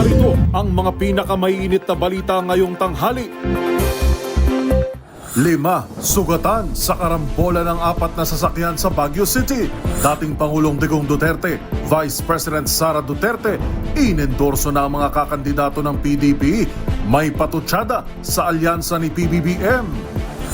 Narito ang mga pinakamaiinit na balita ngayong tanghali. 5 sugatan sa karambola ng 4 na sasakyan sa Baguio City. Dating Pangulong Digong Duterte, Vice President Sara Duterte, inendorso na ang mga kakandidato ng PDP. May patutsada sa alyansa ni PBBM.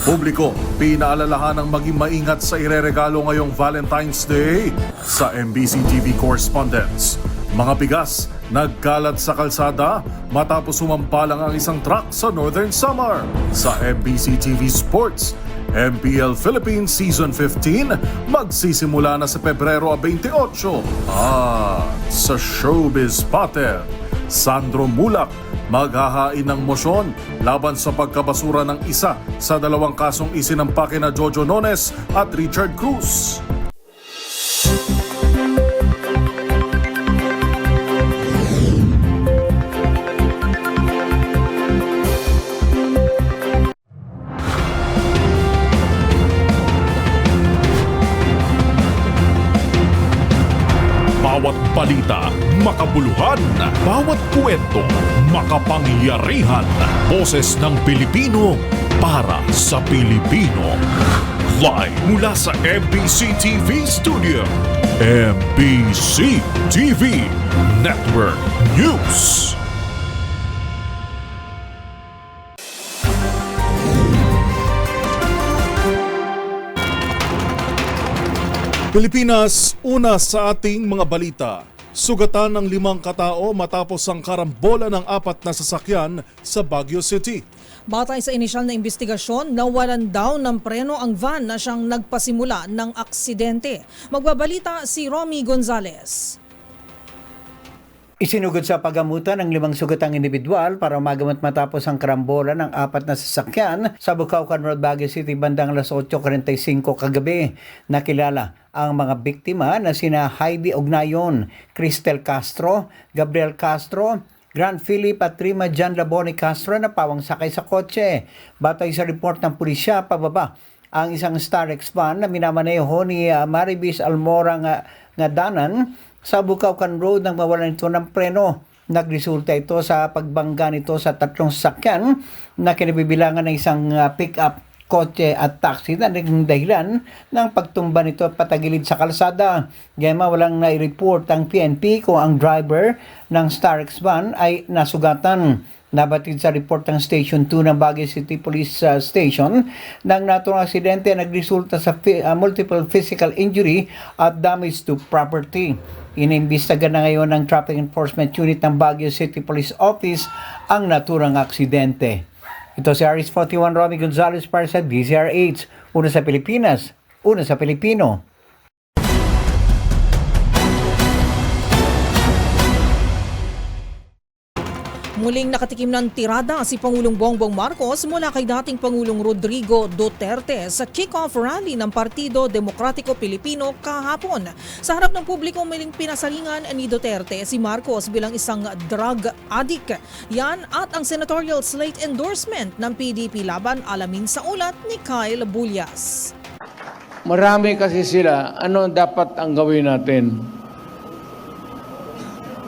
Publiko, pinaalalahan ng maging maingat sa ireregalo ngayong Valentine's Day. Sa MBC TV correspondents, mga bigas nagkalat sa kalsada matapos sumampalang ang isang truck sa Northern Samar. Sa MBC TV Sports, MPL Philippines Season 15 magsisimula na sa Pebrero 28. At sa Showbiz Pater, Sandro Mulak maghahain ng mosyon laban sa pagkabasura ng isa sa 2 kasong isinampake na Jojo Nones at Richard Cruz. Bawat balita, makabuluhan. Bawat kwento, makapangyarihan. Boses ng Pilipino para sa Pilipino. Live mula sa MBC TV Studio. MBC TV Network News. Pilipinas, una sa ating mga balita. Sugatan ng 5 katao matapos ang karambola ng 4 na sasakyan sa Baguio City. Batay sa inisyal na investigasyon, nawalan daw ng preno ang van na siyang nagpasimula ng aksidente. Magbabalita si Romy Gonzalez. Isinugod sa paggamutan ng 5 sugatang individual para magamot matapos ang karambola ng 4 na sasakyan sa Bukawkan Road, Baguio City bandang alas 8:45 kagabi. Nakilala ang mga biktima na sina Heidi Ognayon, Cristel Castro, Gabriel Castro, Grant Philip at Rima Jan Laboni Castro na pawang sakay sa kotse. Batay sa report ng pulisya, pababa ang isang Starex van na minamaneho ni Maribis Almora nga danan sa Bukawkan Road nang mawalan ito ng preno. Nagresulta ito sa pagbangga nito sa 3 sasakyan na kinabibilangan ng isang pick-up, kotse at taxi na naging dahilan ng pagtumba nito at patagilid sa kalsada. Gayama walang nai-report ang PNP kung ang driver ng Starex van ay nasugatan. Nabatid sa report ng Station 2 ng Baguio City Police Station nang naturang aksidente nagresulta sa multiple physical injury at damage to property. Inimbestiga na ngayon ng Traffic Enforcement Unit ng Baguio City Police Office ang naturang aksidente. Ito si Aris 41 Romy Gonzalez para sa DZRH. Una sa Pilipinas, una sa Pilipino. Muling nakatikim ng tirada si Pangulong Bongbong Marcos mula kay dating Pangulong Rodrigo Duterte sa kick-off rally ng Partido Demokratiko Pilipino kahapon. Sa harap ng publiko, muling pinasalingan ni Duterte si Marcos bilang isang drug addict. Yan at ang senatorial slate endorsement ng PDP laban, alamin sa ulat ni Kyle Bullas. Marami kasi sila. Ano dapat ang gawin natin?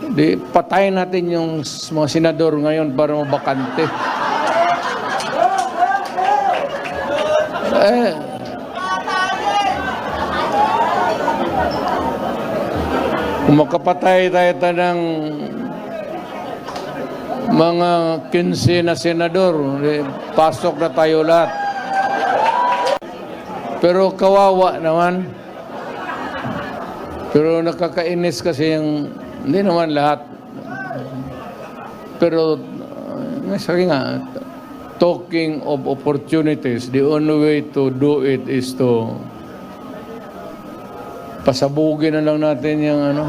Di, patayin natin yung mga senador ngayon para mabakante. Kung makapatay tayo ng mga 15 na senador, pasok na tayo lahat. Pero kawawa naman. Pero nakakainis kasi yung hindi naman lahat. Pero, sabi nga, talking of opportunities, the only way to do it is to pasabugin na lang natin yung ano.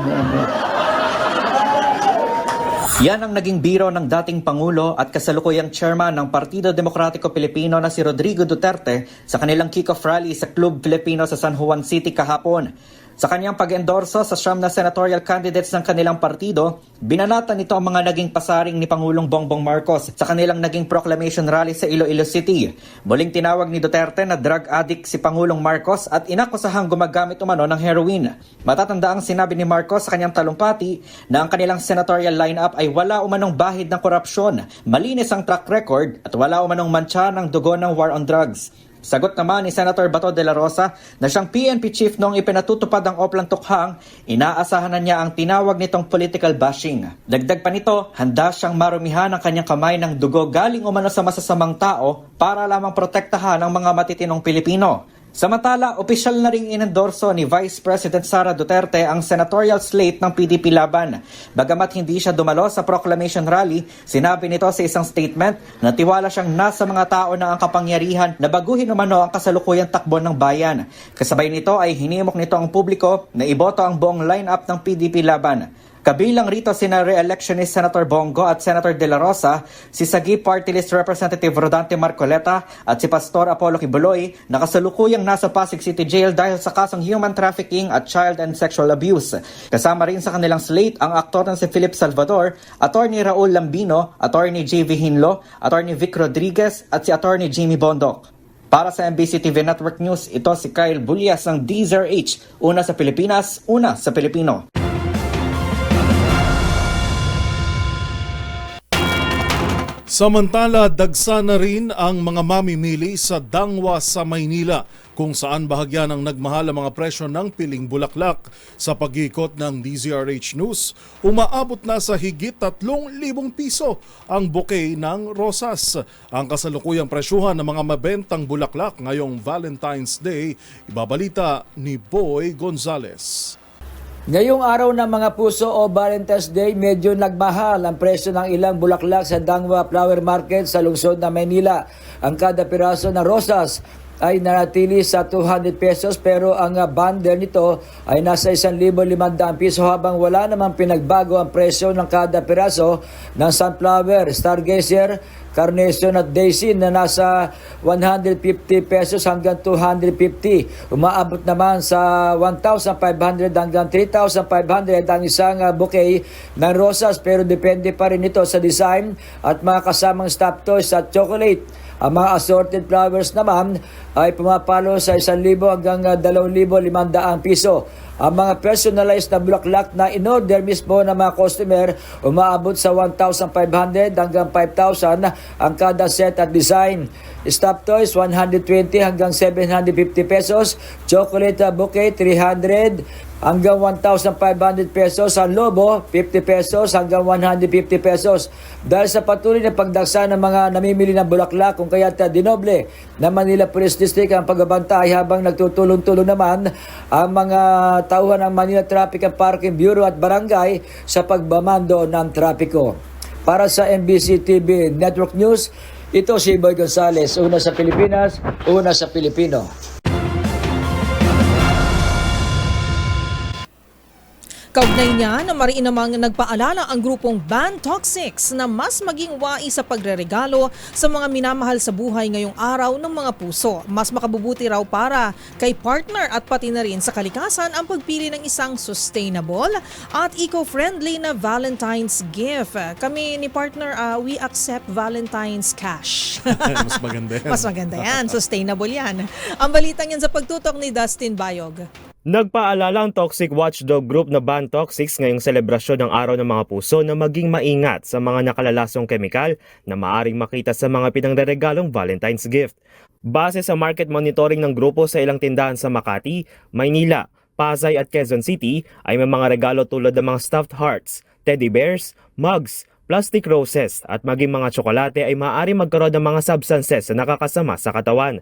Yan ang naging biro ng dating Pangulo at kasalukuyang chairman ng Partido Demokratiko Pilipino na si Rodrigo Duterte sa kanilang kick-off rally sa Club Filipino sa San Juan City kahapon. Sa kanyang pag-endorso sa siyam na senatorial candidates ng kanilang partido, binanatan nito ang mga naging pasaring ni Pangulong Bongbong Marcos sa kanilang naging proclamation rally sa Iloilo City. Muling tinawag ni Duterte na drug addict si Pangulong Marcos at inakusahang gumagamit umano ng heroin. Matatanda ang sinabi ni Marcos sa kanyang talumpati na ang kanilang senatorial lineup ay wala umanong bahid ng korupsyon, malinis ang track record at wala umanong mantsa ng dugo ng war on drugs. Sagot naman ni Senator Bato de la Rosa na siyang PNP chief noong ipinatutupad ang Oplan Tukhang, inaasahan na niya ang tinawag nitong political bashing. Dagdag pa nito, handa siyang marumihan ang kanyang kamay ng dugo galing umano sa masasamang tao para lamang protektahan ang mga matitinong Pilipino. Samantala, opisyal na ring inendorso ni Vice President Sara Duterte ang senatorial slate ng PDP laban. Bagamat hindi siya dumalo sa proclamation rally, sinabi nito sa isang statement na tiwala siyang nasa mga tao na ang kapangyarihan na baguhin umano ang kasalukuyang takbo ng bayan. Kasabay nito ay hinimok nito ang publiko na iboto ang buong lineup ng PDP laban. Kabilang rito sina re-electionist Senator Bongo at Senator De La Rosa, si Sagip Party List Representative Rodante Marcoleta at si Pastor Apollo Kibuloy na kasalukuyang nasa Pasig City Jail dahil sa kasong human trafficking at child and sexual abuse. Kasama rin sa kanilang slate ang aktor na si Philip Salvador, Attorney Raul Lambino, Attorney J.V. Hinlo, Attorney Vic Rodriguez at si Attorney Jimmy Bondok. Para sa MBC TV Network News, ito si Kyle Bulias ng DZRH, una sa Pilipinas, una sa Pilipino. Samantala, dagsa na rin ang mga mamimili sa Dangwa sa Maynila kung saan bahagya ng nagmahal ang mga presyo ng piling bulaklak. Sa pag-ikot ng DZRH News, umaabot na sa higit 3,000 piso ang bouquet ng rosas. Ang kasalukuyang presyuhan ng mga mabentang bulaklak ngayong Valentine's Day, ibabalita ni Boy Gonzales. Ngayong araw ng mga puso o Valentine's Day, medyo nagmahal ang presyo ng ilang bulaklak sa Dangwa Flower Market sa lungsod ng Maynila. Ang kada piraso ng rosas ay nanatili sa 200 pesos pero ang bundle nito ay nasa 1,500 piso habang wala namang pinagbago ang presyo ng kada piraso ng sunflower, stargazer, carnation at daisy na nasa 150 pesos hanggang 250. Umaabot naman sa 1,500 hanggang 3,500 ang isang bouquet ng rosas pero depende pa rin ito sa design at mga kasamang stuffed toys at chocolate. Ang mga assorted flowers naman ay pumapalo sa 1,000 hanggang 2,500 piso. Ang mga personalized na bulaklak na in-order mismo ng mga customer umaabot sa 1,500 hanggang 5,000 ang kada set at design. Stuffed toys 120 hanggang 750 pesos, chocolate bouquet 300 hanggang 1,500 pesos, ang lobo 50 pesos hanggang 150 pesos. Dahil sa patuloy na pagdagsa ng mga namimili ng bulaklak kung kaya't dinoble na Manila Police District ang pagbabantay habang nagtutulong-tulong naman ang mga tauhan ng Manila Traffic and Parking Bureau at Barangay sa pagbamando ng trapiko. Para sa MBC TV Network News, ito si Boy Gonzales, una sa Pilipinas, una sa Pilipino. Kaugnay niya na mariin namang nagpaalala ang grupong Ban Toxics na mas maging wais sa pagreregalo sa mga minamahal sa buhay ngayong araw ng mga puso. Mas makabubuti raw para kay partner at pati na rin sa kalikasan ang pagpili ng isang sustainable at eco-friendly na Valentine's gift. Kami ni partner, we accept Valentine's cash. Mas maganda yan. Mas maganda yan. Sustainable yan. Ang balitang yan sa pagtutok ni Dustin Bayog. Nagpaalala ang toxic watchdog group na Ban Toxics ngayong selebrasyon ng Araw ng Mga Puso na maging maingat sa mga nakalalasong kemikal na maaring makita sa mga pinangreregalong Valentine's gift. Base sa market monitoring ng grupo sa ilang tindahan sa Makati, Maynila, Pasay at Quezon City ay may mga regalo tulad ng mga stuffed hearts, teddy bears, mugs, plastic roses at maging mga tsokolate ay maaari magkaroon ng mga substances na nakakasama sa katawan.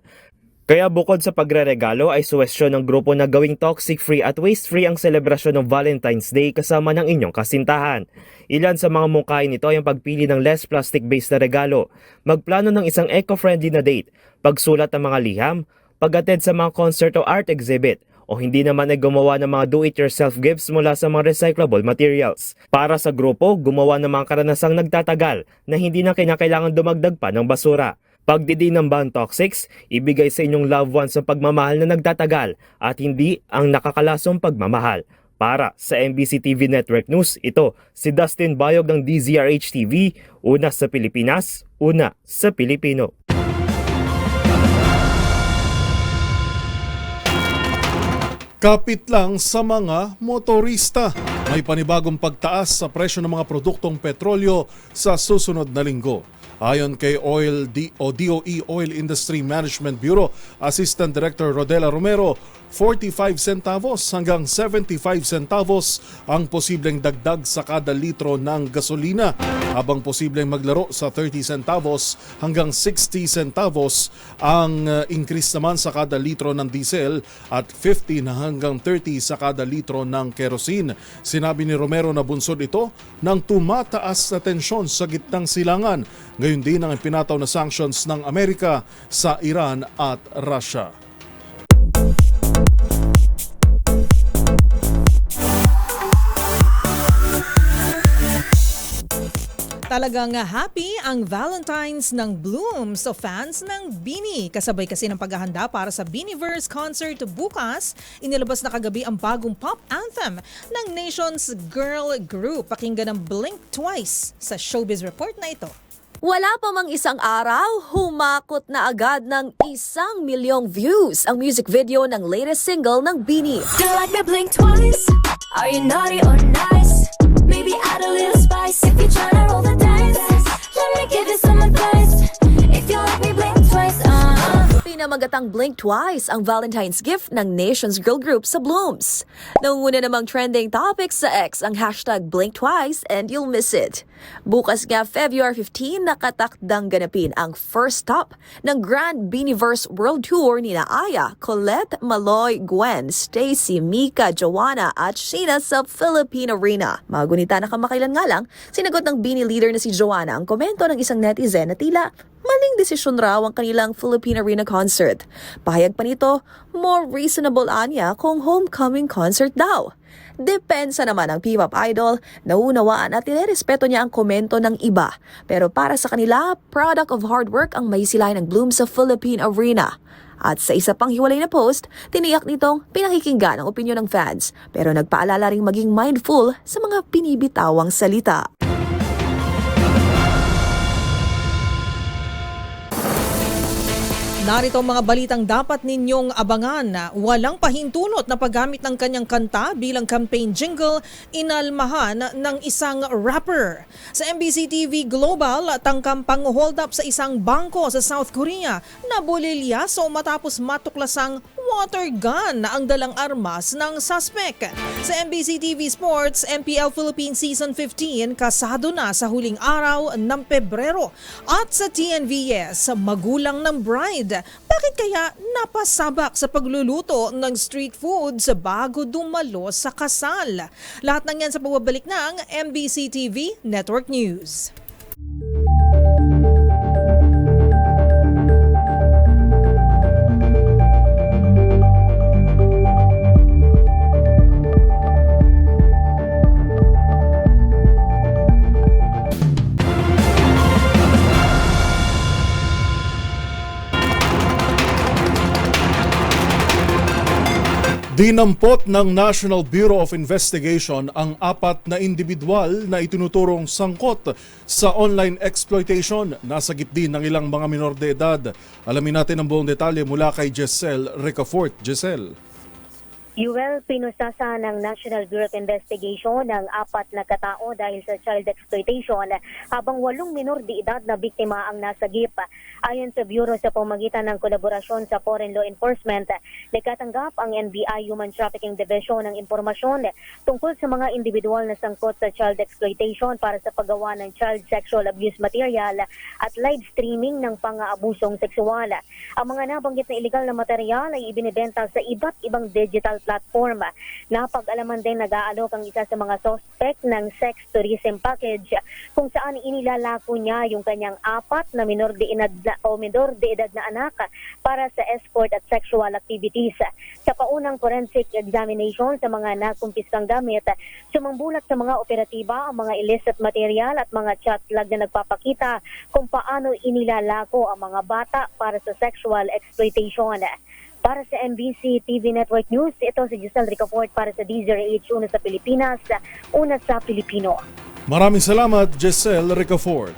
Kaya bukod sa pagreregalo ay suwestyon ng grupo na gawing toxic-free at waste-free ang selebrasyon ng Valentine's Day kasama ng inyong kasintahan. Ilan sa mga mungkahin nito ay ang pagpili ng less plastic-based na regalo, magplano ng isang eco-friendly na date, pagsulat ng mga liham, pag-attend sa mga concert o art exhibit, o hindi naman ay gumawa ng mga do-it-yourself gifts mula sa mga recyclable materials. Para sa grupo, gumawa ng mga karanasang nagtatagal na hindi na kinakailangan dumagdag pa ng basura. Pagdidi ng Ban Toxics, ibigay sa inyong loved ones ang pagmamahal na nagtatagal at hindi ang nakakalasong pagmamahal. Para sa MBC TV Network News, ito si Dustin Bayog ng DZRH TV, una sa Pilipinas, una sa Pilipino. Kapit lang sa mga motorista. May panibagong pagtaas sa presyo ng mga produktong petrolyo sa susunod na linggo. Ayon kay DOE Oil Industry Management Bureau Assistant Director Rodela Romero, 45 centavos hanggang 75 centavos ang posibleng dagdag sa kada litro ng gasolina, habang posibleng maglaro sa 30 centavos hanggang 60 centavos ang increase naman sa kada litro ng diesel at 15 hanggang 30 sa kada litro ng kerosene. Sinabi ni Romero na bunsod ito ng tumataas na tensyon sa gitnang silangan. Gayon din ang ipinataw na sanctions ng Amerika sa Iran at Russia. Talagang happy ang Valentine's ng Bloom sa fans ng BINI. Kasabay kasi ng paghahanda para sa Biniverse concert bukas, inilabas na kagabi ang bagong pop anthem ng nation's girl group. Pakinggan ng Blink Twice sa Showbiz Report na ito. Wala pa mang isang araw, humakot na agad ng 1 milyong views ang music video ng latest single ng BINI. Do you like me blink twice? Are you naughty or nice? Maybe add a little spice if you're tryna roll the dice. Let me give you some advice. If you like me blink twice, Pinamagatang Blink Twice ang Valentine's gift ng nation's girl group sa Blooms. Nanguna namang trending topics sa X ang hashtag Blink Twice and you'll miss it. Bukas nga February 15, nakatakdang ganapin ang first stop ng Grand Biniverse World Tour ni Aya, Colette, Maloy, Gwen, Stacy, Mika, Joanna at Sheena sa Philippine Arena. Magunita na kamakailan nga lang, sinagot ng BINI leader na si Joanna ang komento ng isang netizen na tila maling desisyon raw ang kanilang Philippine Arena concert. Pahayag pa nito, more reasonable anya kung homecoming concert daw. Depensa naman ang P-pop idol, nauunawaan at nirespeto niya ang komento ng iba. Pero para sa kanila, product of hard work ang maisilayan ng Bloom sa Philippine Arena. At sa isa pang hiwalay na post, tiniyak nitong pinakikinggan ang opinyon ng fans, pero nagpaalala ring maging mindful sa mga pinibitawang salita. Narito ang mga balitang dapat ninyong abangan. Walang pahintulot na paggamit ng kanyang kanta bilang campaign jingle, inalmahan ng isang rapper. Sa MBC TV Global, tangkang pang-hold up sa isang bangko sa South Korea na bulilyaso matapos matuklasang water gun na ang dalang armas ng suspect. Sa MBC TV Sports, MPL Philippines Season 15, kasado na sa huling araw ng Pebrero. At sa TNVS, magulang ng bride. Bakit kaya napasabak sa pagluluto ng street foods bago dumalo sa kasal? Lahat ng yan sa pagbabalik ng MBC TV Network News. Dinampot ng National Bureau of Investigation ang 4 na individual na itinuturong sangkot sa online exploitation. Nasagip din ng ilang mga minor de edad. Alamin natin ang buong detalye mula kay Giselle Ricafort. Giselle. Yuel, pinusasa ng National Bureau of Investigation ng 4 na katao dahil sa child exploitation habang 8 minor de edad na biktima ang nasagip. Ayon sa Bureau, sa pamagitan ng kolaborasyon sa Foreign Law Enforcement, nagkatanggap ang NBI Human Trafficking Division ng impormasyon tungkol sa mga individual na sangkot sa child exploitation para sa paggawa ng child sexual abuse material at live streaming ng pang-aabusong sexual. Ang mga nabanggit na illegal na material ay ibinibenta sa iba't ibang digital platform. Napag-alaman din nag-aalok ang isa sa mga suspect ng sex tourism package kung saan inilalako niya yung kanyang 4 na minor de edad na anak para sa escort at sexual activities. Sa paunang forensic examination sa mga nakumpiskang gamit, sumangbulat sa mga operatiba ang mga illicit material at mga chat log na nagpapakita kung paano inilalako ang mga bata para sa sexual exploitation. Para sa MBC TV Network News, ito si Giselle Ricafort para sa DZRH, una sa Pilipinas, una sa Pilipino. Maraming salamat, Giselle Ricafort.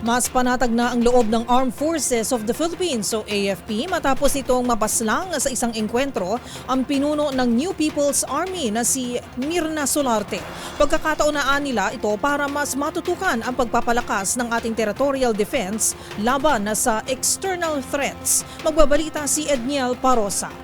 Mas panatag na ang loob ng Armed Forces of the Philippines o AFP matapos itong mapaslang sa isang engkwentro ang pinuno ng New People's Army na si Mirna Solarte. Pagkakataonaan nila ito para mas matutukan ang pagpapalakas ng ating territorial defense laban sa external threats. Magbabalita si Edniel Parosa.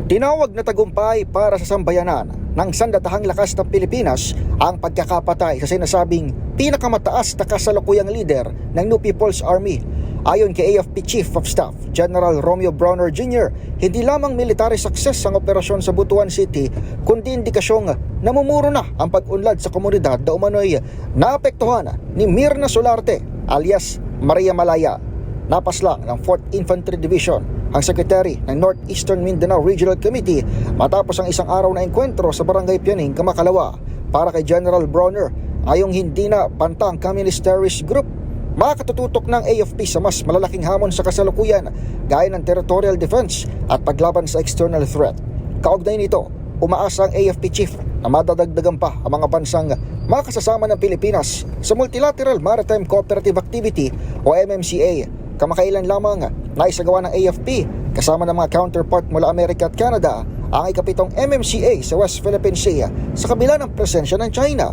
Tinawag na tagumpay para sa sambayanan ng sandatahang lakas ng Pilipinas ang pagkakapatay sa sinasabing pinakamataas na kasalukuyang leader ng New People's Army. Ayon kay AFP Chief of Staff General Romeo Browner Jr., hindi lamang military success ang operasyon sa Butuan City, kundi indikasyong namumuro na ang pag-unlad sa komunidad na umano'y naapektuhan ni Mirna Solarte alias Maria Malaya. Napaslang ng 4th Infantry Division ang Secretary ng Northeastern Mindanao Regional Committee matapos ang isang araw na engkwentro sa Barangay Pianing, Kamakalawa. Para kay General Browner, ayong hindi na banta ang Communist Terrorist Group, makakatututok ng AFP sa mas malalaking hamon sa kasalukuyan gaya ng territorial defense at paglaban sa external threat. Kaugnay nito, umaasa ang AFP Chief na madadagdagan pa ang mga bansang makasasama ng Pilipinas sa Multilateral Maritime Cooperative Activity o MMCA. Kamakailan lamang naisagawa ng AFP kasama ng mga counterpart mula Amerika at Canada ang ikapitong MMCA sa West Philippine Sea sa kabila ng presensya ng China.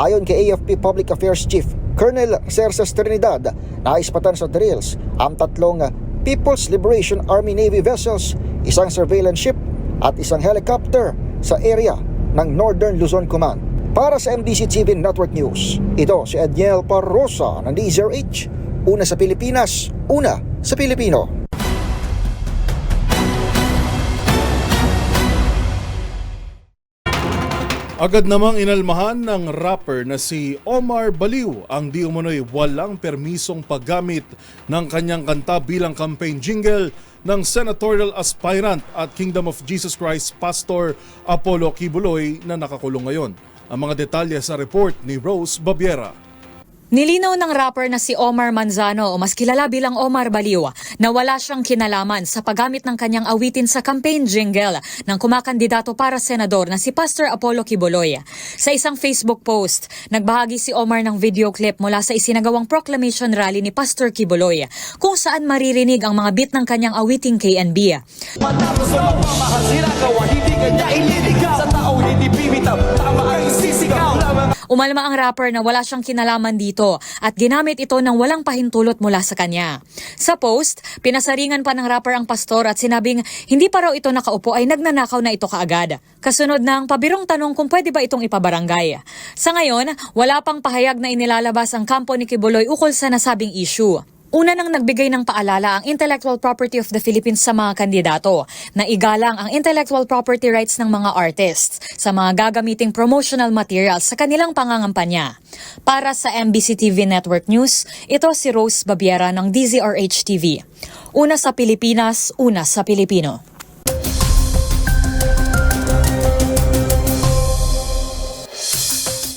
Ayon kay AFP Public Affairs Chief Colonel Cerces Trinidad, naispatan sa drills ang 3 People's Liberation Army Navy vessels, isang surveillance ship at isang helicopter sa area ng Northern Luzon Command. Para sa MBC TV Network News, ito si Edniel Parosa ng DZRH, una sa Pilipinas, una sa Pilipino. Agad namang inalmahan ng rapper na si Omar Baliw ang di umano'y walang permisong paggamit ng kanyang kanta bilang campaign jingle ng senatorial aspirant at Kingdom of Jesus Christ Pastor Apollo Kibuloy na nakakulong ngayon. Ang mga detalye sa report ni Rose Babiera. Nilinaw ng rapper na si Omar Manzano o mas kilala bilang Omar Baliw na wala siyang kinalaman sa paggamit ng kanyang awitin sa campaign jingle ng kumakandidato para senador na si Pastor Apollo Kibuloy. Sa isang Facebook post, nagbahagi si Omar ng video clip mula sa isinagawang proclamation rally ni Pastor Kibuloy kung saan maririnig ang mga beat ng kanyang awiting KNB. Matapos sa pagmamahasira ka, hindi ka niya ililigaw. Sa taong hindi bibitaw, tama ang isisigaw. Umalma ang rapper na wala siyang kinalaman dito at ginamit ito ng walang pahintulot mula sa kanya. Sa post, pinasaringan pa ng rapper ang pastor at sinabing hindi pa raw ito nakaupo ay nagnanakaw na ito kaagad. Kasunod ng pabirong tanong kung pwede ba itong ipabarangay. Sa ngayon, wala pang pahayag na inilalabas ang kampo ni Kibuloy ukol sa nasabing issue. Una nang nagbigay ng paalala ang Intellectual Property of the Philippines sa mga kandidato na igalang ang intellectual property rights ng mga artists sa mga gagamiting promotional materials sa kanilang pangangampanya. Para sa MBC TV Network News, ito si Rose Babiera ng DZRH TV. Una sa Pilipinas, una sa Pilipino.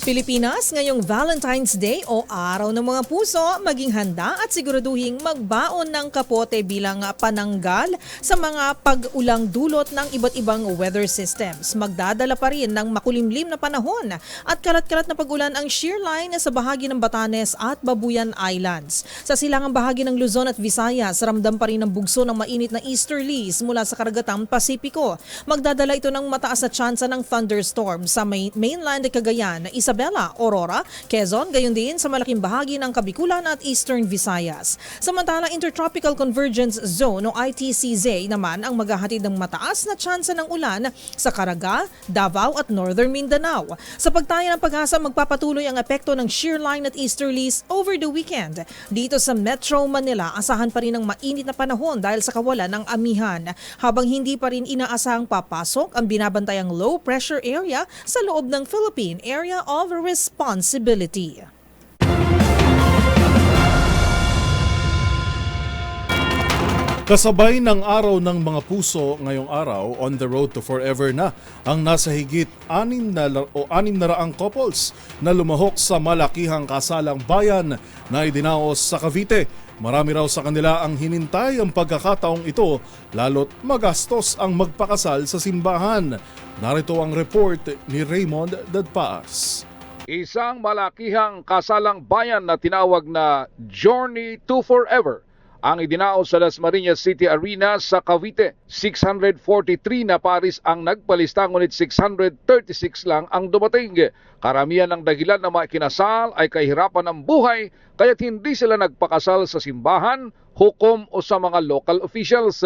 Pilipinas, ngayong Valentine's Day o Araw ng Mga Puso, maging handa at siguraduhing magbaon ng kapote bilang pananggal sa mga pag-ulang dulot ng iba't ibang weather systems. Magdadala pa rin ng makulimlim na panahon at kalat-kalat na pag-ulan ang shear line sa bahagi ng Batanes at Babuyan Islands. Sa silangang bahagi ng Luzon at Visayas, ramdam pa rin ang bugso ng mainit na easterlies mula sa karagatang Pasipiko. Magdadala ito ng mataas na tsansa ng thunderstorm sa mainland at Cagayan. Isa Isabela, Aurora, Quezon, gayon din sa malaking bahagi ng Kabikulan at Eastern Visayas. Samantala, Intertropical Convergence Zone o ITCZ naman ang maghahatid ng mataas na tsansa ng ulan sa Caraga, Davao at Northern Mindanao. Sa pagtaya ng Pag-asa, magpapatuloy ang epekto ng shear line at easterlies over the weekend. Dito sa Metro Manila, asahan pa rin ang mainit na panahon dahil sa kawalan ng amihan, habang hindi pa rin inaasahang papasok ang binabantayang low pressure area sa loob ng Philippine Area of Responsibility. Kasabay ng araw ng mga puso ngayong araw, on the road to forever na ang nasa higit 600 couples na lumahok sa malakihang kasalang bayan na idinaos sa Cavite. Marami raw sa kanila ang hinintay ang pagkakataong ito, lalo't magastos ang magpakasal sa simbahan. Narito ang report ni Raymond Dadpaas. Isang malakihang kasalang bayan na tinawag na Journey to Forever ang idinaos sa Dasmariñas City Arena sa Cavite. 643 na paris ang nagpalista, ngunit 636 lang ang dumating. Karamihan ng dahilan na makinasal ay kahirapan ng buhay, kaya't hindi sila nagpakasal sa simbahan, hukom o sa mga local officials.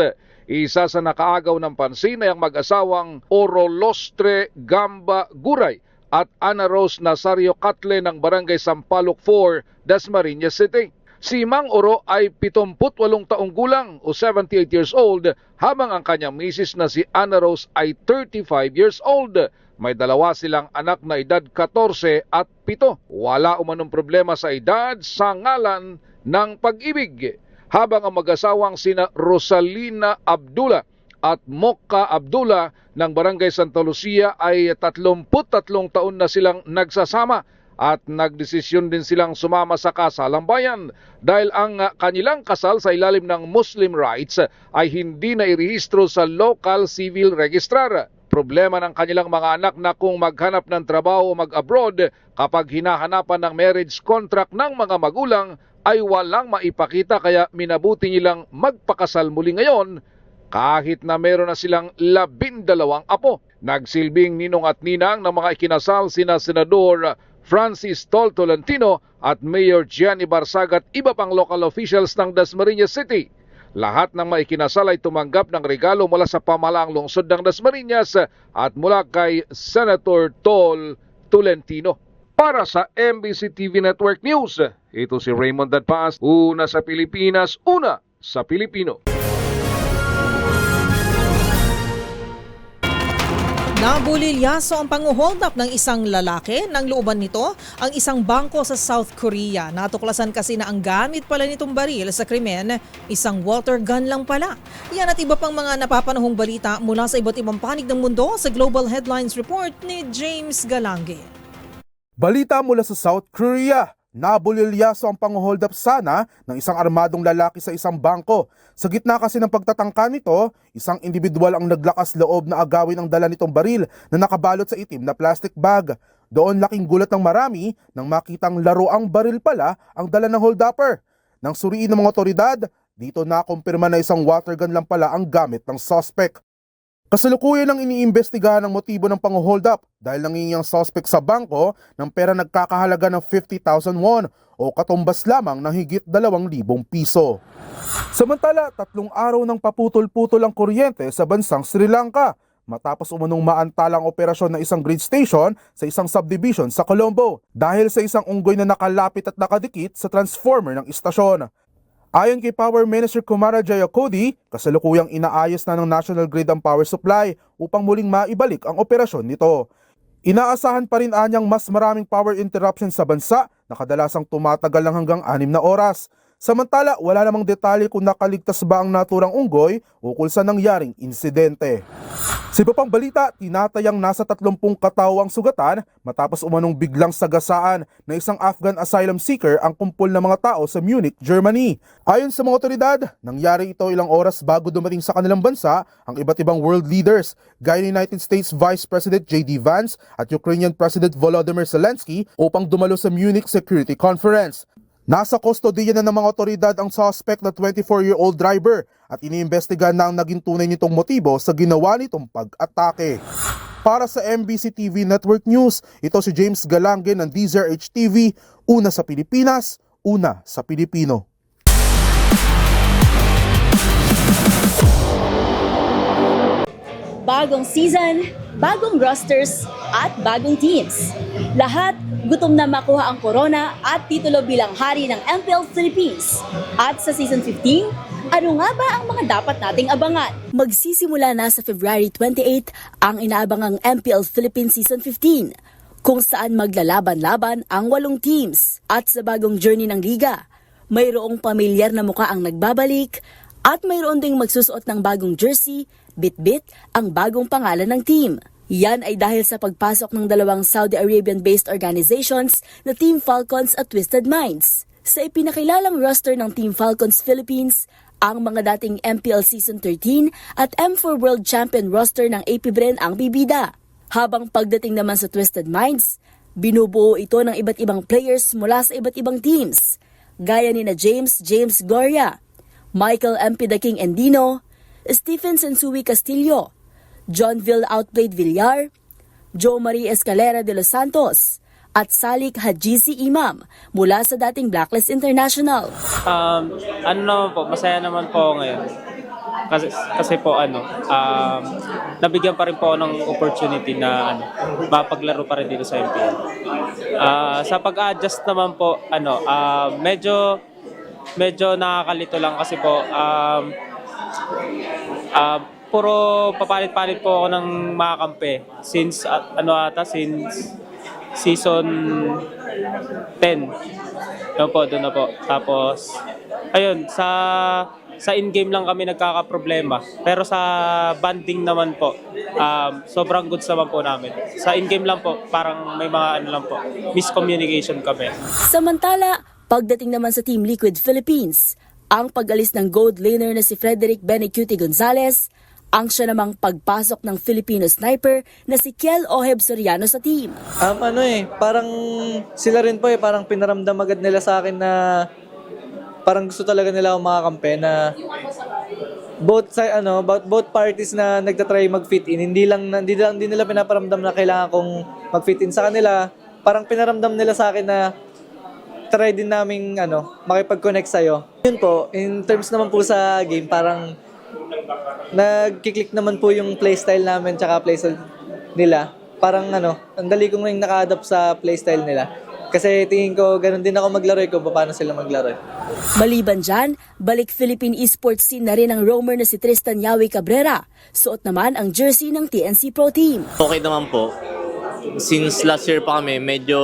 Isa sa nakaagaw ng pansin ay ang mag-asawang Orolostre Gamba Guray at Ana Rose Nazario Catle ng Barangay Sampaloc 4, Dasmariñas City. Si Mang Oro ay 78 taong gulang o 78 years old, habang ang kanyang misis na si Ana Rose ay 35 years old. May dalawa silang anak na edad 14 at 7. Wala umanong problema sa edad sa ngalan ng pag-ibig. Habang ang mag-asawang sina Rosalina Abdullah at Mokka Abdullah ng Barangay Santa Lucia ay 33 taon na silang nagsasama at nagdesisyon din silang sumama sa kasalang bayan dahil ang kanilang kasal sa ilalim ng Muslim rights ay hindi na irehistro sa local civil registrar. Problema ng kanilang mga anak na kung maghanap ng trabaho o mag-abroad, kapag hinahanapan ng marriage contract ng mga magulang ay walang maipakita, kaya minabuti nilang magpakasal muli ngayon kahit na meron na silang 12 apo. Nagsilbing ninong at ninang ng mga ikinasal sina Senador Francis Tol Tolentino at Mayor Gianni Barsaga at iba pang local officials ng Dasmariñas City. Lahat ng maikinasal ay tumanggap ng regalo mula sa pamahalaang lungsod ng Dasmariñas at mula kay Senator Tol Tolentino. Para sa MBC TV Network News, ito si Raymond Dadpaas, una sa Pilipinas, una sa Pilipino. Nabulilyaso ang panguhold up ng isang lalaki nang looban nito ang isang bangko sa South Korea. Natuklasan kasi na ang gamit pala nitong baril sa krimen, isang water gun lang pala. Yan at iba pang mga napapanahong balita mula sa iba't ibang panig ng mundo sa Global Headlines Report ni James Galange. Balita mula sa South Korea. Nabulilyaso ang pang-hold up sana ng isang armadong lalaki sa isang bangko. Sa gitna kasi ng pagtatangka nito, isang individual ang naglakas loob na agawin ang dala nitong baril na nakabalot sa itim na plastic bag. Doon laking gulat ng marami nang makitang laruang baril pala ang dala ng hold-upper. Nang suriin ng mga otoridad, dito nakumpirma na isang water gun lang pala ang gamit ng suspect. Kasalukuyan ang iniimbestigahan ng motibo ng pang-hold up dahil nangingi ang suspect sa bangko ng pera nagkakahalaga ng 50,000 won o katumbas lamang ng higit 2,000 piso. Samantala, 3 araw ng paputol-putol ang kuryente sa bansang Sri Lanka matapos umanong maantalang operasyon ng isang grid station sa isang subdivision sa Colombo dahil sa isang unggoy na nakalapit at nakadikit sa transformer ng istasyon. Ayon kay Power Minister Kumara Jayakodi, kasalukuyang inaayos na ng National Grid ang power supply upang muling maibalik ang operasyon nito. Inaasahan pa rin anyang mas maraming power interruptions sa bansa na kadalasang tumatagal lang hanggang 6 na oras. Samantala, wala namang detalye kung nakaligtas ba ang naturang unggoy ukol sa nangyaring insidente. Sa iba pang balita, tinatayang nasa 30 katao ang sugatan matapos umanong biglang sagasaan na isang Afghan asylum seeker ang kumpol ng mga tao sa Munich, Germany. Ayon sa mga otoridad, nangyari ito ilang oras bago dumating sa kanilang bansa ang iba't ibang world leaders gaya ni United States Vice President J.D. Vance at Ukrainian President Volodymyr Zelensky upang dumalo sa Munich Security Conference. Nasa kustodiya na ng mga otoridad ang suspect na 24-year-old driver at iniimbestigahan na ang naging tunay nitong motibo sa ginawa nitong pag-atake. Para sa MBC TV Network News, ito si James Galange ng DZRH TV, una sa Pilipinas, una sa Pilipino. Bagong season, bagong rosters, at bagong teams. Lahat gutom na makuha ang corona at titulo bilang hari ng MPL Philippines. At sa season 15, ano nga ba ang mga dapat nating abangan? Magsisimula na sa February 28 ang inaabangang MPL Philippines Season 15, kung saan maglalaban-laban ang 8 teams. At sa bagong journey ng liga, mayroong pamilyar na muka ang nagbabalik at mayroon ding magsusuot ng bagong jersey, bit-bit ang bagong pangalan ng team. Yan ay dahil sa pagpasok ng dalawang Saudi Arabian-based organizations na Team Falcons at Twisted Minds. Sa ipinakilalang roster ng Team Falcons Philippines, ang mga dating MPL Season 13 at M4 World Champion roster ng AP Bren ang bibida. Habang pagdating naman sa Twisted Minds, binubuo ito ng iba't ibang players mula sa iba't ibang teams, gaya ni na James Gloria, Michael MP The King Endino, Stephen Sensui Castillo, Johnville Outplayed Villar, Joe Marie Escalera de los Santos, at Salik Hadjisi Imam mula sa dating Blacklist International. Ano naman po, masaya naman po ngayon. Kasi po nabigyan pa rin po ng opportunity na mapaglaro pa rin dito sa MPL. Sa pag-adjust naman po, medyo nakakalito lang kasi po puro papalit-palit po ako ng mga kampe since season 10. Doon na po. Tapos ayun, sa in-game lang kami nagkakaproblema. Pero sa banding naman po, sobrang goods naman po namin. Sa in-game lang po, parang may mga miscommunication kami. Samantala, pagdating naman sa Team Liquid Philippines, ang pag-alis ng gold laner na si Frederick Benecuti Gonzalez, ang siya namang pagpasok ng Filipino sniper na si Kiel Oheb Soriano sa team. Parang sila rin po parang pinaramdam agad nila sa akin na parang gusto talaga nila akong makakampi na both parties na nagtatry mag-fit in, hindi nila pinaparamdam na kailangan kong mag-fit in sa kanila. Parang pinaramdam nila sa akin na try din naming makipag-connect sa'yo. Yun po, in terms naman po sa game, parang nagkiklik naman po yung playstyle namin tsaka playstyle nila. Parang ang dali kong rin naka-adapt sa playstyle nila. Kasi tingin ko, ganun din ako maglaro kung paano sila maglaro. Maliban dyan, balik Philippine esports scene na rin ang roamer na si Tristan Yawi Cabrera. Suot naman ang jersey ng TNC Pro Team. Okay naman po. Since last year pa kami, medyo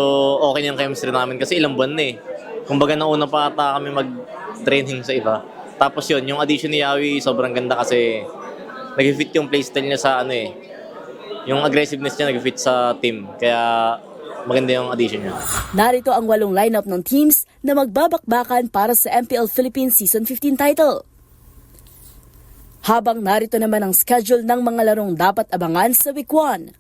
okay yung chemistry namin kasi ilang buwan na eh. Kumbaga nauna pa ata kami mag-training sa iba. Tapos yun, yung addition ni Yawi sobrang ganda kasi nag-fit yung playstyle niya sa yung aggressiveness niya nag-fit sa team. Kaya maganda yung addition niya. Narito ang 8 lineup ng teams na magbabakbakan para sa MPL Philippines Season 15 title. Habang narito naman ang schedule ng mga larong dapat abangan sa Week 1.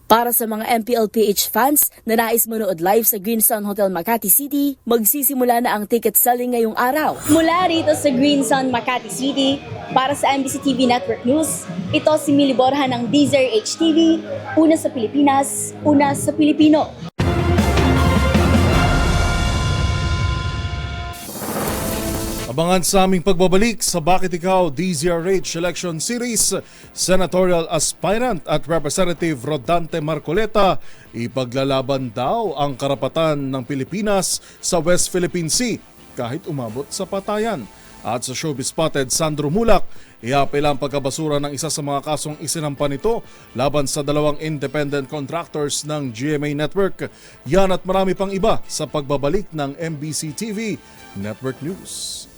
Para sa mga MPL PH fans na nais manood live sa Green Sun Hotel Makati City, magsisimula na ang ticket selling ngayong araw. Mula rito sa Green Sun Makati City, para sa MBC TV Network News, ito si Millie Borja ng DZRH TV, una sa Pilipinas, una sa Pilipino. Abangan sa aming pagbabalik sa Bakit Ikaw DZRH Election Series, Senatorial Aspirant at Representative Rodante Marcoleta, ipaglalaban daw ang karapatan ng Pilipinas sa West Philippine Sea kahit umabot sa patayan. At sa Showbiz Spotted, Sandro Mulak, iapela ang pagkabasura ng isa sa mga kasong isinampa nito laban sa 2 independent contractors ng GMA Network. Yan at marami pang iba sa pagbabalik ng MBC TV Network News.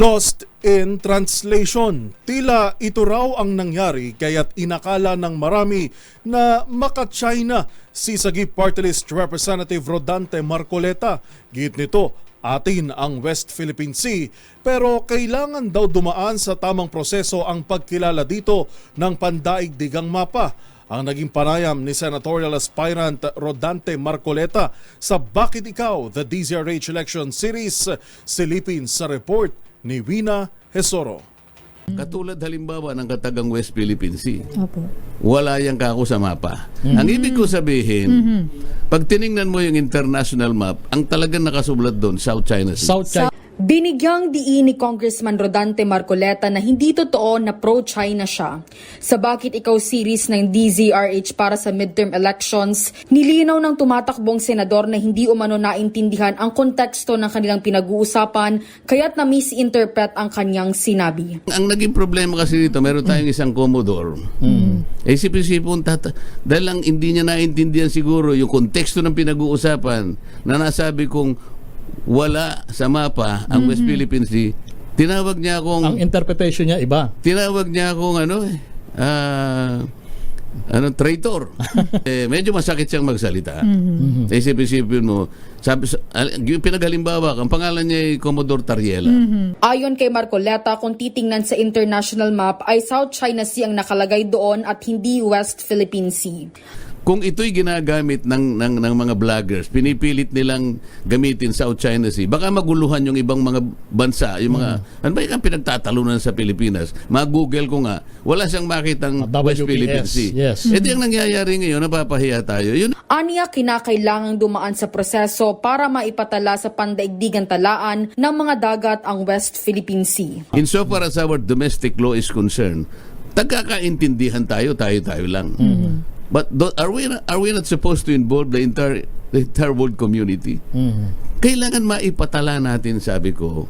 Lost in translation. Tila ito raw ang nangyari kaya't inakala ng marami na maka-China si Sagip Party List Representative Rodante Marcoleta. Git nito, atin ang West Philippine Sea, pero kailangan daw dumaan sa tamang proseso ang pagkilala dito ng pandaigdigang mapa. Ang naging panayam ni Senatorial Aspirant Rodante Marcoleta sa Bakit Ikaw, the DZRH Election Series, silipin sa report ni Wina Hesoro. Katulad halimbawa ng katagang West Philippine Sea. Opo. Wala yang kako sa mapa. Ang ibig ko sabihin, pag tiningnan mo yung international map, ang talagang nakasulat doon, South China Sea. Binigyang diin ni Congressman Rodante Marcoleta na hindi totoo na pro-China siya. Sa Bakit Ikaw series ng DZRH para sa midterm elections, nilinaw ng tumatakbong senador na hindi umano naintindihan ang konteksto ng kanilang pinag-uusapan kaya't na-misinterpret ang kanyang sinabi. Ang naging problema kasi dito, meron tayong isang Commodore. Isip-isipon, dahil lang hindi niya naintindihan siguro yung konteksto ng pinag-uusapan na nasabi kong wala sa mapa ang West Philippine Sea, tinawag niya akong... Ang interpretation niya iba. Tinawag niya akong traitor. Medyo masakit siyang magsalita. Isip-isipin mo, pinaghalimbawa, ang pangalan niya ay Commodore Tariela. Ayon kay Marcoleta, kung titingnan sa international map ay South China Sea ang nakalagay doon at hindi West Philippine Sea. Kung ito'y ginagamit ng mga vloggers, pinipilit nilang gamitin South China Sea, baka maguluhan yung ibang mga bansa, yung mga, ano ba yung pinagtatalunan sa Pilipinas? Mag-google ko nga, wala siyang makitang West Philippine Sea. Yes. E di ang nangyayari ngayon, napapahiya tayo. Yun. Aniya kinakailangang dumaan sa proseso para maipatala sa pandaigdigang talaan ng mga dagat ang West Philippine Sea. Insofar as our domestic law is concerned, tagkakaintindihan tayo lang. But are we not supposed to involve the entire world community? Kailangan maipatala natin, sabi ko,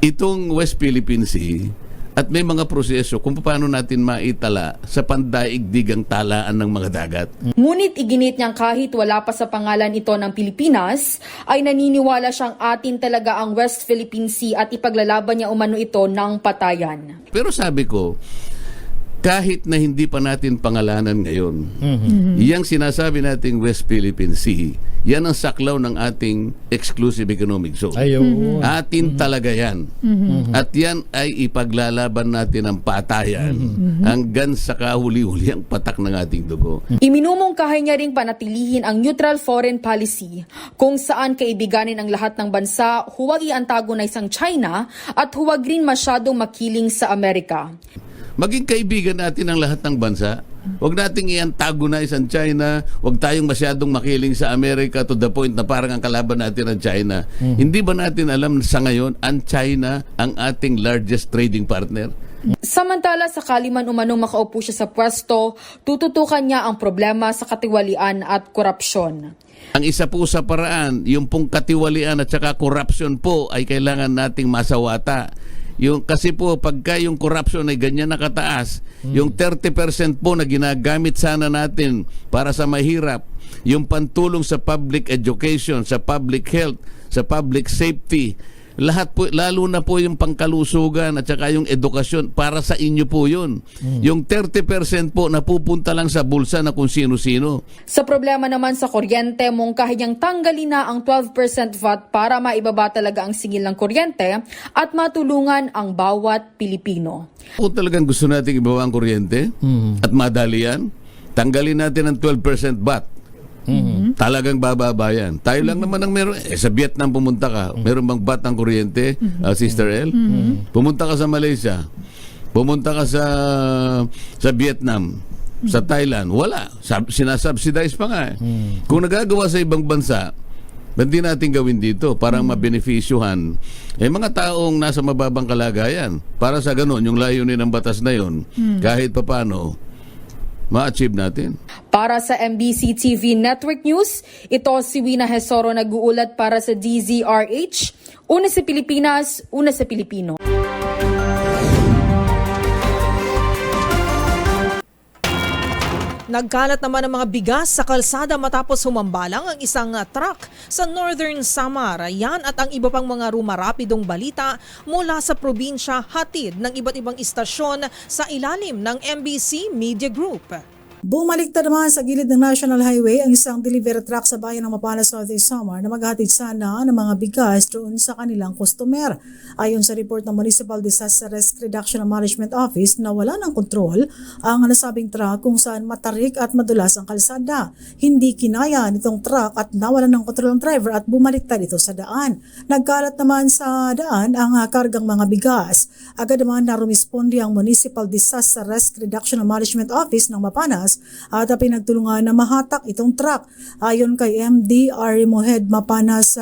itong West Philippine Sea at may mga proseso kung paano natin maitala sa pandaigdigang talaan ng mga dagat. Ngunit iginit niyang kahit wala pa sa pangalan ito ng Pilipinas, ay naniniwala siyang atin talaga ang West Philippine Sea at ipaglalaban niya umano ito ng patayan. Pero sabi ko, kahit na hindi pa natin pangalanan ngayon, iyang sinasabi nating West Philippine Sea, yan ang saklaw ng ating exclusive economic zone. Atin talaga yan. At yan ay ipaglalaban natin ang patayan hanggang sa kahuli-huli ang patak ng ating dugo. Iminumungkahi niya ring panatilihin ang neutral foreign policy kung saan kaibiganin ang lahat ng bansa, huwag i-antagonize ang China at huwag rin masyadong makiling sa Amerika. Maging kaibigan natin ang lahat ng bansa. Huwag nating i-antagonize ang China. Huwag tayong masyadong makiling sa Amerika to the point na parang ang kalaban natin ang China. Hindi ba natin alam sa ngayon ang China ang ating largest trading partner? Samantala, sakali man umanong makaupo siya sa pwesto, tututukan niya ang problema sa katiwalian at korupsyon. Ang isa po sa paraan, yung pong katiwalian at saka korupsyon po ay kailangan nating masawata. Kasi po pagka yung corruption ay ganyan nakataas, yung 30% po na ginagamit sana natin para sa mahirap, yung pantulong sa public education, sa public health, sa public safety, lahat po, lalo na po yung pangkalusugan at saka yung edukasyon, para sa inyo po yun. Yung 30% po napupunta lang sa bulsa na kung sino-sino. Sa problema naman sa kuryente, mungkahi niyang tanggalin na ang 12% VAT para maibaba talaga ang singil ng kuryente at matulungan ang bawat Pilipino. Kung talagang gusto nating ibaba ang kuryente at madali yan, tanggalin natin ang 12% VAT. Talagang bababa yan. Tayo lang naman ang meron. Sa Vietnam pumunta ka, meron bang VAT ng kuryente, Sister El? Pumunta ka sa Malaysia, pumunta ka sa Vietnam, sa Thailand, wala. Sinasubsidize pa nga. Kung nagagawa sa ibang bansa, hindi natin gawin dito para mabenefisyuhan mga taong nasa mababang kalagayan. Para sa ganun, yung layunin ng batas na yun, kahit papano, ma-achieve natin. Para sa MBC TV Network News, ito si Wina Hesoro nag-uulat para sa DZRH. Una sa Pilipinas, una sa Pilipino. Nagkalat naman ang mga bigas sa kalsada matapos humambalang ang isang truck sa Northern Samar. Yan at ang iba pang mga rumarapidong balita mula sa probinsya hatid ng iba't ibang istasyon sa ilalim ng MBC Media Group. Bumaliktad naman sa gilid ng National Highway ang isang delivery truck sa bayan ng Mapala, Southeast Samar na maghahatid sana ng mga bigas doon sa kanilang customer. Ayon sa report ng Municipal Disaster Risk Reduction and Management Office na wala ng kontrol ang nasabing truck kung saan matarik at madulas ang kalsada. Hindi kinaya nitong truck at nawalan ng kontrol ang driver at bumaliktad ito sa daan. Nagkalat naman sa daan ang kargang mga bigas. Agad naman na rumisponde ang Municipal Disaster Risk Reduction and Management Office ng Mapanas at pinagtulungan na mahatak itong truck. Ayon kay MDR Mohed Mapanas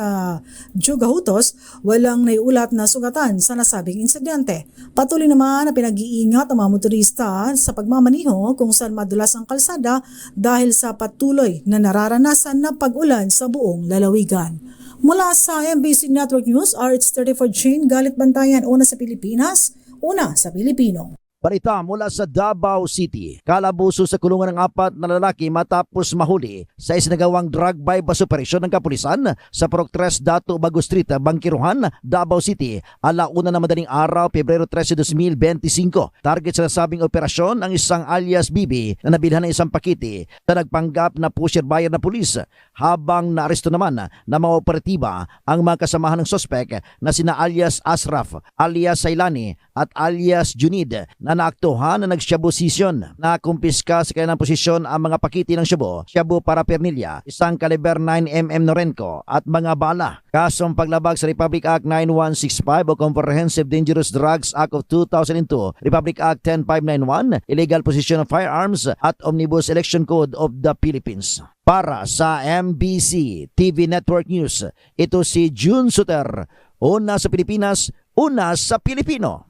Jugahutos, walang naiulat na sugatan sa nasabing insidente. Patuloy naman na pinag-iingat ang mga motorista sa pagmamaniho kung saan madulas ang kalsada dahil sa patuloy na nararanasan na pag-ulan sa buong lalawigan. Mula sa MBC Network News, RH34 Chain, Galit Bantayan, una sa Pilipinas, una sa Pilipino. Balita mula sa Davao City. Kalabuso sa kulungan ng 4 na lalaki matapos mahuli sa isinagawang drug bypass operasyon ng kapulisan sa Purok 3 Dato Bago Street, Bangkiruhan, Davao City. Alauna na madaling araw, Pebrero 13, 2025. Target sa nasabing operasyon ang isang alias Bibi na nabilhan ng isang pakiti na nagpanggap na pusher buyer na pulis. Habang naaresto naman na mga operatiba ang mga kasamahan ng sospek na sina alias Asraf, alias Sailani at alias Junid na naaktuhan na nagshabu session. Nakumpiska sa kanilang posisyon ang mga pakiti ng shabu paraphernalia, isang kaliber 9mm Norenco at mga bala. Kasong paglabag sa Republic Act 9165 o Comprehensive Dangerous Drugs Act of 2002, Republic Act 10591, Illegal Possession of Firearms at Omnibus Election Code of the Philippines. Para sa MBC TV Network News, ito si June Suter, una sa Pilipinas, una sa Pilipino.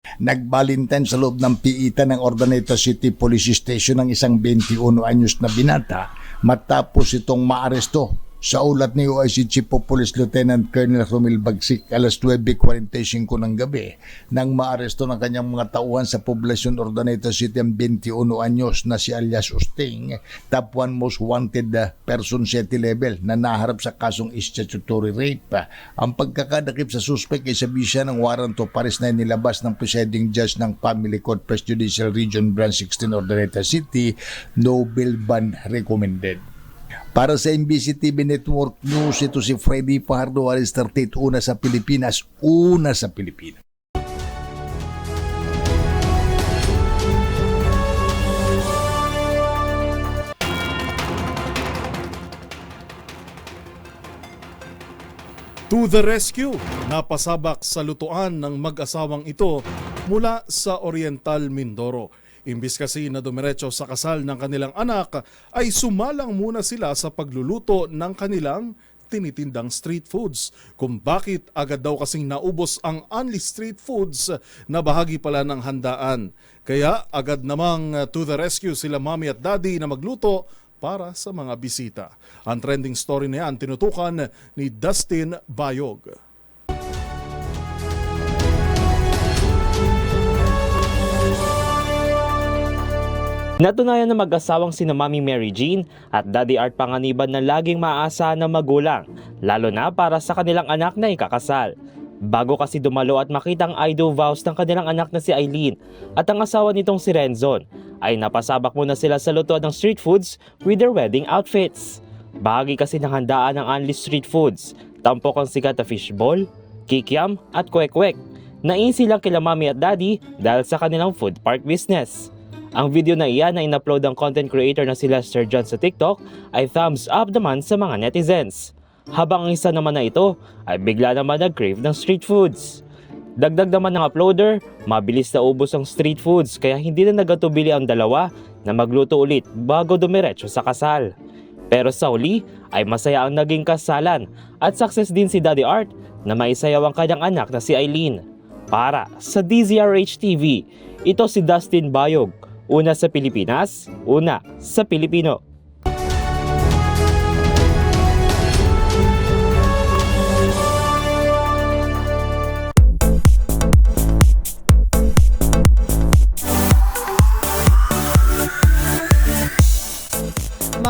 Nagbalintan sa loob ng piitan ng Urdaneta City Police Station ng isang 21 anyos na binata matapos itong maaresto. Sa ulat ni OIC Chief of Police Lieutenant Colonel Romil Bagsik, alas 9:45 ng gabi, nang maaresto ng kanyang mga tauhan sa poblasyon Urdaneta City ang 21 anyos na si alias Usting, top 1 most wanted person city level na naharap sa kasong statutory rape. Ang pagkakadakip sa suspect ay sabi siya ng warrant of arrest na nilabas ng presiding judge ng Family Court First Judicial Region Branch 16 Urdaneta City, no bail bond recommended. Para sa MBC TV Network News, ito si Freddy Fajardo, RH38, una sa Pilipinas, una sa Pilipino. To the rescue! Napasabak sa lutuan ng mag-asawang ito mula sa Oriental Mindoro. Imbis kasi na dumiretso sa kasal ng kanilang anak, ay sumalang muna sila sa pagluluto ng kanilang tinitindang street foods. Kung bakit agad daw kasing naubos ang only street foods na bahagi pala ng handaan. Kaya agad namang to the rescue sila mommy at daddy na magluto para sa mga bisita. Ang trending story na yan tinutukan ni Dustin Bayog. Natunayan na mag-asawang sina Mami Mary Jean at Daddy Art Panganiban na laging maaasahan ng magulang, lalo na para sa kanilang anak na ikakasal. Bago kasi dumalo at makita ang I do vows ng kanilang anak na si Eileen at ang asawa nitong si Renzon, ay napasabak muna sila sa lutuan ng street foods with their wedding outfits. Bahagi kasi ng handaan ng Only Street Foods, tampok ang sikat na fishball, kikiam at kwek-kwek. Nainsi lang kila Mami at Daddy dahil sa kanilang food park business. Ang video na iyan na in-upload ng content creator na si Lester John sa TikTok ay thumbs up naman sa mga netizens. Habang ang isa naman na ito ay bigla naman nag-crave ng street foods. Dagdag naman ng uploader, mabilis na ubos ang street foods kaya hindi na nagatubili ang dalawa na magluto ulit bago dumiretso sa kasal. Pero sa huli ay masaya ang naging kasalan at success din si Daddy Art na maisayaw ang kanyang anak na si Eileen. Para sa DZRH TV, ito si Dustin Bayog. Una sa Pilipinas, una sa Pilipino.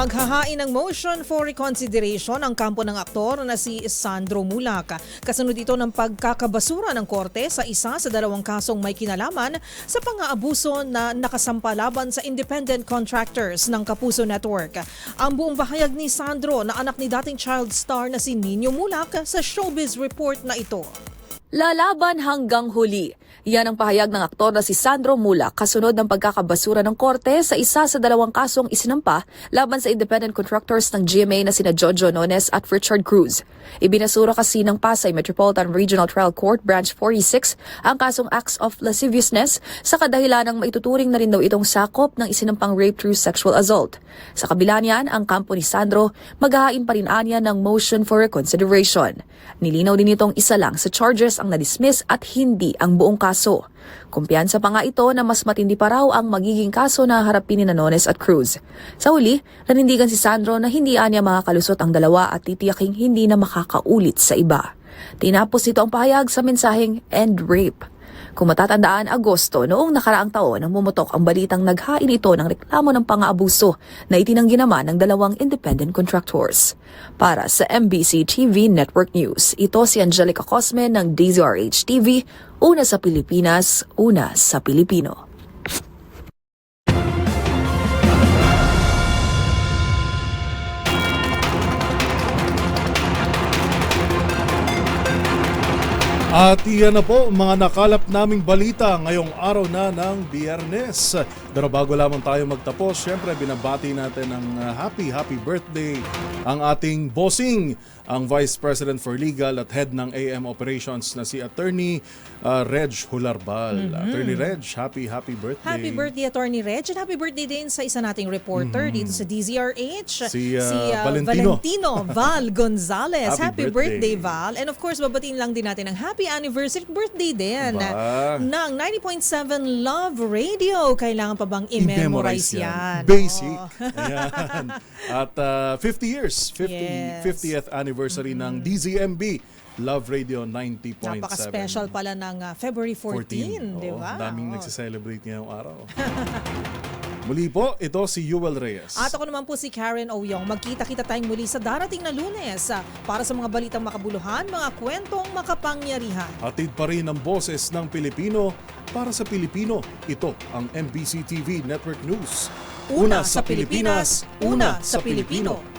Maghahain ng motion for reconsideration ang kampo ng aktor na si Sandro Mulak. Kasunod ito ng pagkakabasura ng korte sa isa sa 2 kasong may kinalaman sa pang-aabuso na nakasampa laban sa independent contractors ng Kapuso Network. Ang buong bahayag ni Sandro na anak ni dating child star na si Nino Mulak sa Showbiz Report na ito. Lalaban hanggang huli. Yan ang pahayag ng aktor na si Sandro Mulak kasunod ng pagkakabasura ng korte sa isa sa 2 kasong isinampa laban sa independent contractors ng GMA na sina Jojo Nones at Richard Cruz. Ibinasura kasi ng Pasay Metropolitan Regional Trial Court Branch 46 ang kasong acts of lasciviousness sa kadahilanang maituturing na rin daw itong sakop ng isinampang rape through sexual assault. Sa kabila niyan, ang kampo ni Sandro maghahain pa rin anya ng motion for reconsideration. Nilinaw din itong isa lang sa charges ang na-dismiss at hindi ang buong kaso. Kumpiyansa pa nga ito na mas matindi pa raw ang magiging kaso na harapin ni Nones at Cruz. Sa huli, nanindigan si Sandro na hindi anya makakalusot ang dalawa at titiyaking hindi na makakaulit sa iba. Tinapos ito ang pahayag sa mensaheng End Rape. Kung matatandaan, Agosto noong nakaraang taon nang bumutok ang balitang naghain ito ng reklamo ng pang-aabuso na itinanggi naman ng 2 independent contractors. Para sa MBC TV Network News, ito si Angelica Cosme ng DZRH TV, una sa Pilipinas, una sa Pilipino. At iyan na po mga nakalap naming balita ngayong araw na ng Biyernes. Pero bago lamang tayo magtapos, syempre binabati natin ng happy birthday ang ating bossing, ang Vice President for Legal at Head ng AM Operations na si Attorney Reg Hularbal. Attorney Reg, happy birthday. Happy birthday, Attorney Reg. And happy birthday din sa isa nating reporter dito sa DZRH. Si Valentino Val Gonzalez. Happy Happy birthday, birthday, Val. And of course, babatiin lang din natin ang happy anniversary birthday din ng 90.7 Love Radio. Kailangan pa bang i-memorize yan? Basic. Ayan. At 50 years, 50th anniversary ng DZMB. Love Radio 90.7. Napaka-special pala ng February 14, di ba? Daming nagsiselebrate ngayong araw. Muli po, ito si Yuel Reyes. At ako naman po si Karen Oyong. Magkita-kita tayong muli sa darating na Lunes para sa mga balitang makabuluhan, mga kwentong makapangyarihan. Hatid pa rin ang boses ng Pilipino para sa Pilipino. Ito ang MBC TV Network News. Una sa Pilipinas, una sa Pilipino.